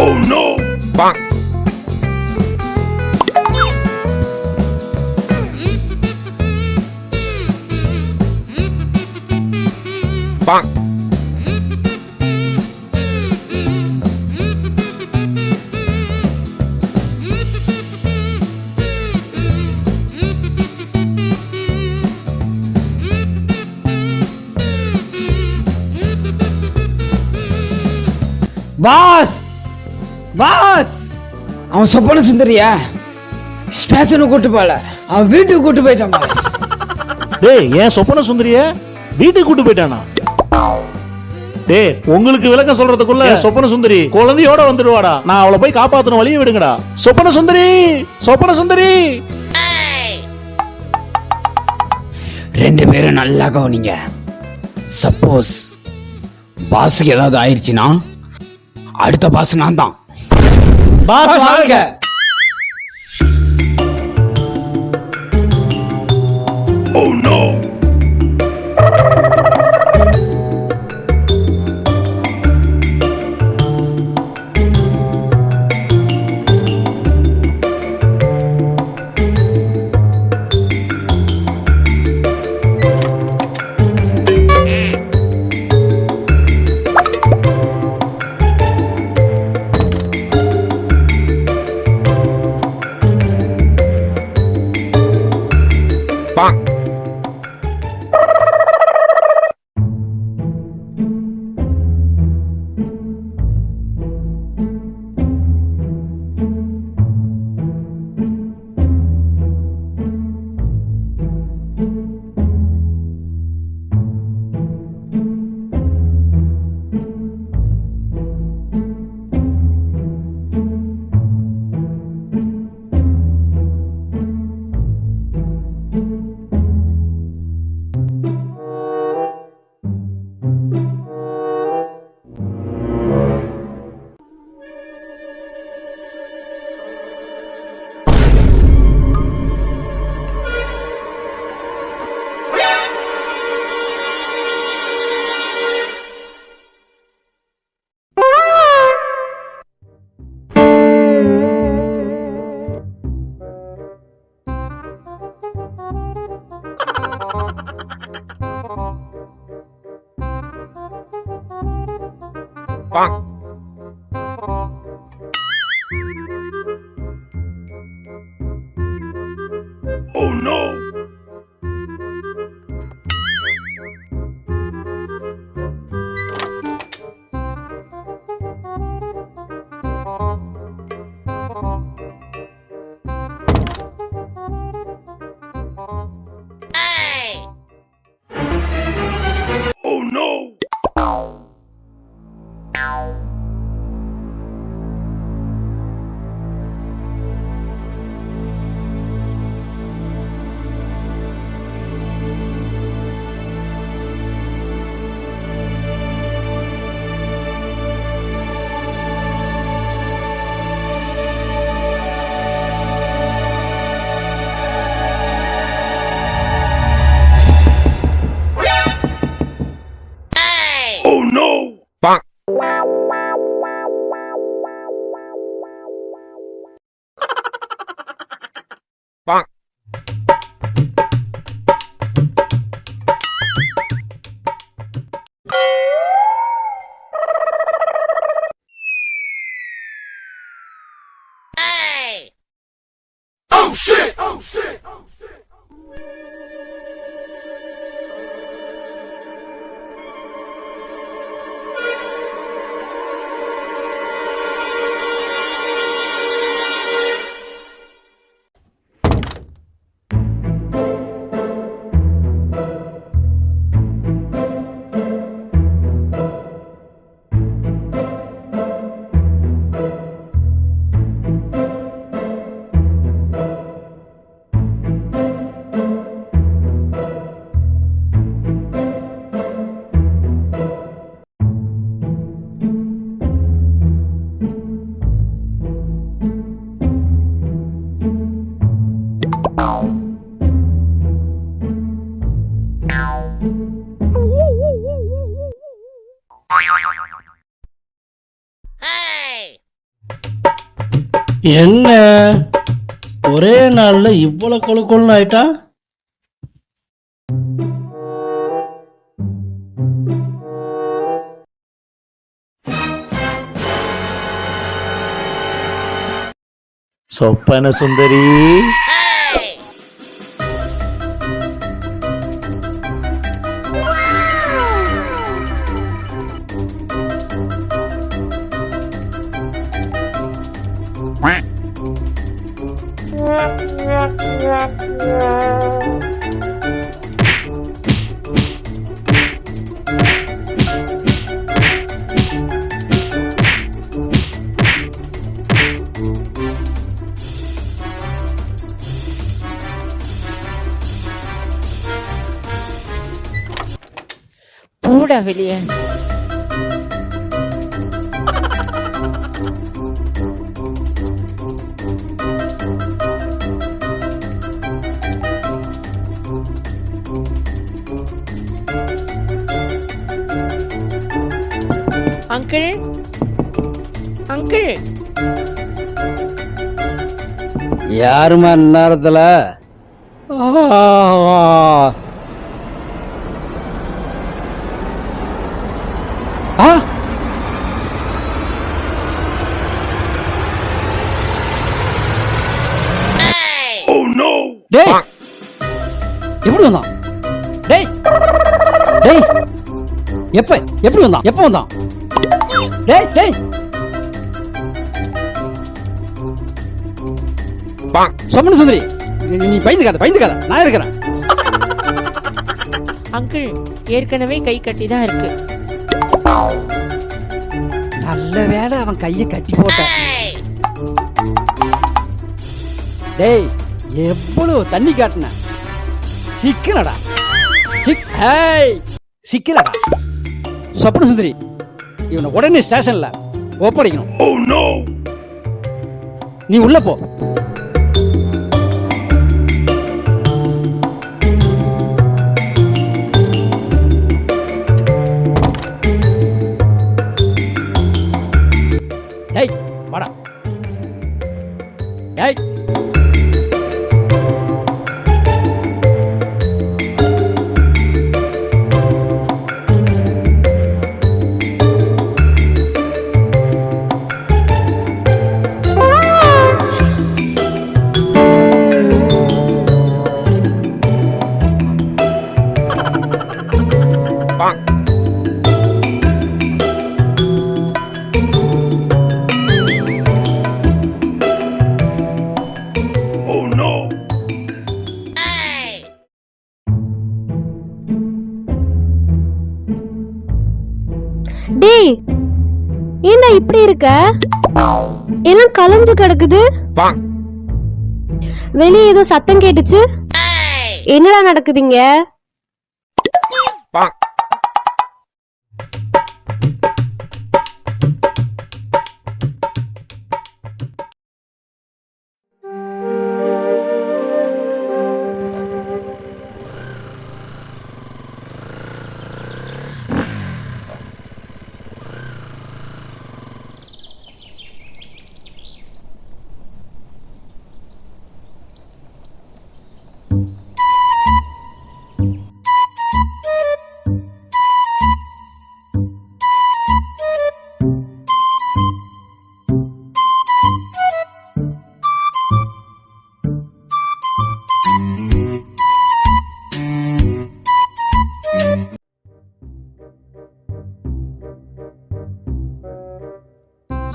Oh no! Bonk. Bonk. Boss boss அவன் சொப்பன சுந்தரியா ஸ்டேஷனுக்கு கூட்டு போல அவன் வீட்டுக்கு கூட்டு போயிட்டான் பாஸ். டேய் ஏன் சொப்பன சுந்தரிய வீட்டுக்கு கூட்டு போயிட்டானா? டேய் உங்களுக்கு விளக்கம் சொல்றதுக்குள்ள சொப்பன சுந்தரி குழந்தையோட வந்துடுவாடா. நான் அவளை போய் காப்பாத்தணும், வழியை விடுங்கடா. சொப்பன சுந்தரி, சொப்பன சுந்தரி. ரெண்டு பேரும் நல்லா கவனிங்க. சப்போஸ் பாஸுக்கு ஏதாவது ஆயிடுச்சுன்னா அடுத்த பாஸ் நான் தான். பாஸ் வாங்க. Oh no! Bonk. என்ன ஒரே நாள்ல இவ்வளவு கொழுக்கொழுன்னு ஆயிட்டா? சொப்பன சுந்தரி, போடா வெளியே. அங்கிள், அங்கிள், யாருமா நேரத்துல? Oh no! டேய் எப்படி வந்தான்? டேய் டேய் எப்படி வந்தான்? எப்போ வந்தான்? டேய் டேய் Bonk! சொப்பன சுந்தரி, நீ பயந்துக்காத, நான் இருக்கிறேன். அங்கிள் ஏற்கனவே கை கட்டி தான் இருக்கு. நல்ல வேளை அவன் கையை கட்டி போட்டான். டேய் எவ்வளவு தண்ணி காட்டின, சிக்கலடா சிக்கலடா. சொப்பன சுந்தரி, இவனை உடனே ஸ்டேஷன்ல ஒப்படைக்கணும். Oh no! நீ உள்ள போ. டேய் வாடா. டேய் Bonk! Oh no! டேய் ஏன்டா இப்படி இருக்க? எல்லாம் கலஞ்சு கிடக்குது. Bonk! வெளியே ஏதோ சத்தம் கேட்டுச்சு. என்னடா நடக்குதுங்க? Bonk!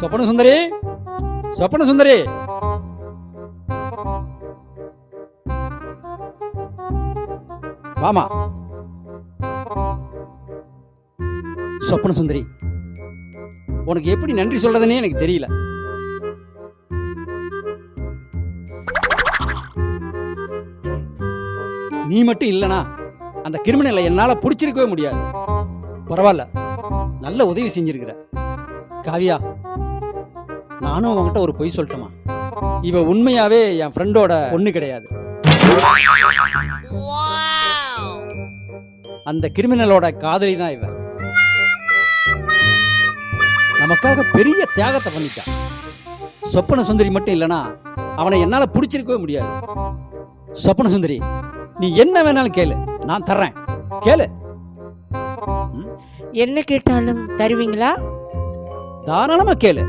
சொப்பன சுந்தரி, சொப்பன சுந்தரி, வாமா. சொப்பன சுந்தரி, உனக்கு எப்படி நன்றி சொல்றதுன்னே எனக்கு தெரியல. நீ மட்டும் இல்லனா அந்த கிரிமினலை என்னால பிடிச்சிருக்கவே முடியாது. பரவாயில்ல, நல்ல உதவி செஞ்சிருக்கிற. காவியா, நானும் அவன்கிட்ட ஒரு பொய் சொல்லட்டுமா? இவ உண்மையாவே என் ஃப்ரெண்டோட பொண்ணு கிடையாது. அந்த கிரிமினலோட காதலி தான் இவ. நமக்காக பெரிய தியாகத்தை பண்ணிட்டா. சொப்பன சுந்தரி மட்டும் இல்லனா அவனை என்னால பிடிச்சிருக்கவே முடியாது. சொப்பன சுந்தரி, நீ என்ன வேணாலும் கேளு, நான் தர்றேன். கேளு. என்ன கேட்டாலும் தருவீங்களா? தாராளமா கேளு.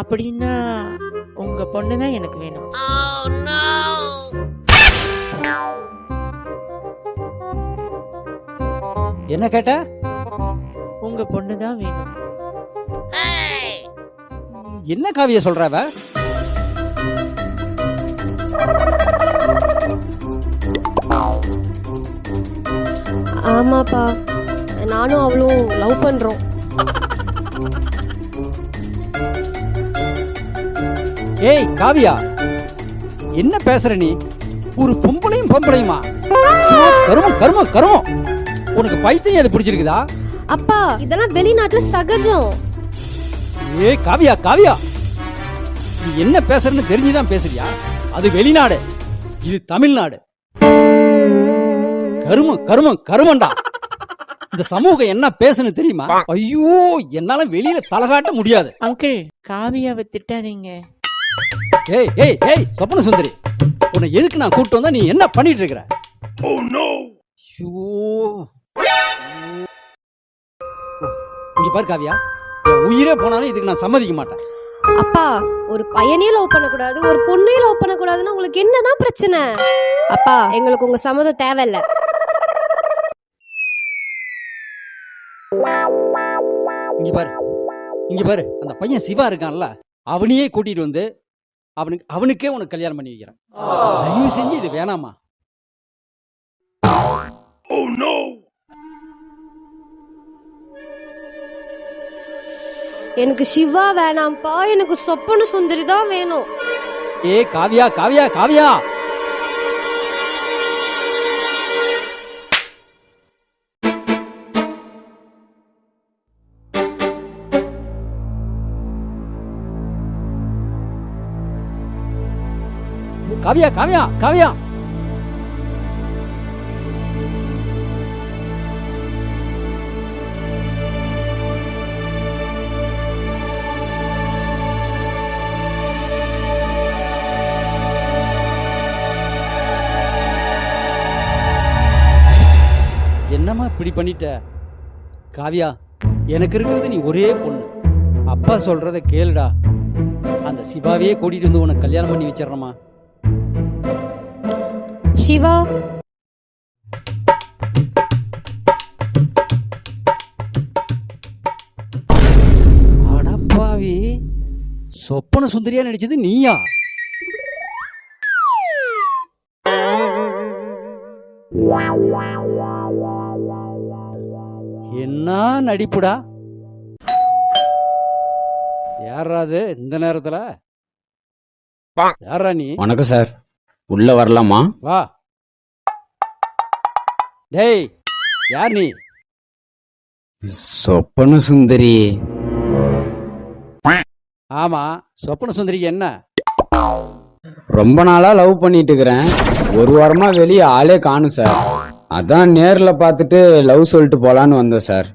அப்படின்னா உங்க பொண்ணு தான் எனக்கு வேணும். என்ன கேட்ட? உங்க பொண்ணு தான் வேணும். என்ன காவிய சொல்றவ? ஆமாப்பா, நானும் அவளும் லவ் பண்றோம். ஏய் காவியா, என்ன பேசுற நீ? ஒரு பொம்பளையுமா? ஐயோ, கருமம் கருமம் கருமம். உனக்கு பைத்தியம் அது பிடிச்சிருக்குதா? அப்பா, இதெல்லாம் வெளிநாட்டுல சகஜம். ஏய் காவியா காவியா, நீ என்ன பேசுறன்னு தெரிஞ்சுதான் பேசுறியா? அது வெளிநாடு, இது தமிழ்நாடு. கருமம் கருமம் கருமண்டா. இந்த சமூகம் என்ன பேசுன்னு தெரியுமா? ஐயோ, என்னால வெளியில தலகாட்ட முடியாது. அங்கிள், காவியாவை திட்டாதீங்க. ஏய் ஏய் ஏய் சொப்பன சுந்தரி, உன்னை எதுக்கு நான் கூப்பிட்டு வந்தா? நீ என்ன பண்ணிட்டு இருக்கிற? Oh no! ஐயோ, இங்க பாரு காவியா, என் உயிரே போனாலும் இதுக்கு நான் சம்மதிக்க மாட்டேன். அப்பா, ஒரு பையனே லவ் பண்ணக்கூடாது, ஒரு பொண்ணே லவ் பண்ணக்கூடாதுன்னா உங்களுக்கு என்னதான் பிரச்சனை? அப்பா, எங்களுக்கு உங்க சம்மதம் தேவையில்ல. இங்க பாரு, அந்த பையன் சிவா இருக்கான்ல, அவனையே கூட்டிட்டு வந்து அவனுக்கே உனக்கு கல்யாணம் பண்ணி வைக்கிறேன். தயவு செஞ்சு இது வேணாமா? Oh no! எனக்கு சிவா வேணாம்ப்பா, எனக்கு சொப்பன சுந்தரி தான் வேணும். ஏ காவியா காவியா காவியா, காவியா காவியா காவியா, என்னம்மா இப்படி பண்ணிட்ட? காவியா, எனக்கு இருக்கிறது நீ ஒரே பொண்ணு. அப்பா சொல்றத கேளுடா. அந்த சிவாவையே கூட்டிட்டு வந்து உனக்கு கல்யாணம் பண்ணி வச்சிடறமா? சிவா, அடப்பாவி, சொப்பன சுந்தரியா நடிச்சது நீயா? என்ன நடிப்புடா! யாராது இந்த நேரத்துல? யாரா நீ? வணக்கம் சார், உள்ள வரலாமா? வா. டேய், யார் நீ? சொப்பன சுந்தரி. ஆமா, சொப்பன சுந்தரிக்கு என்ன? ரொம்ப நாளா லவ் பண்ணிட்டு இருக்கிறேன். ஒரு வாரமா வெளியே ஆளே காணும் சார். அதான் நேர்ல பார்த்துட்டு லவ் சொல்லிட்டு போலான்னு வந்தேன் சார்.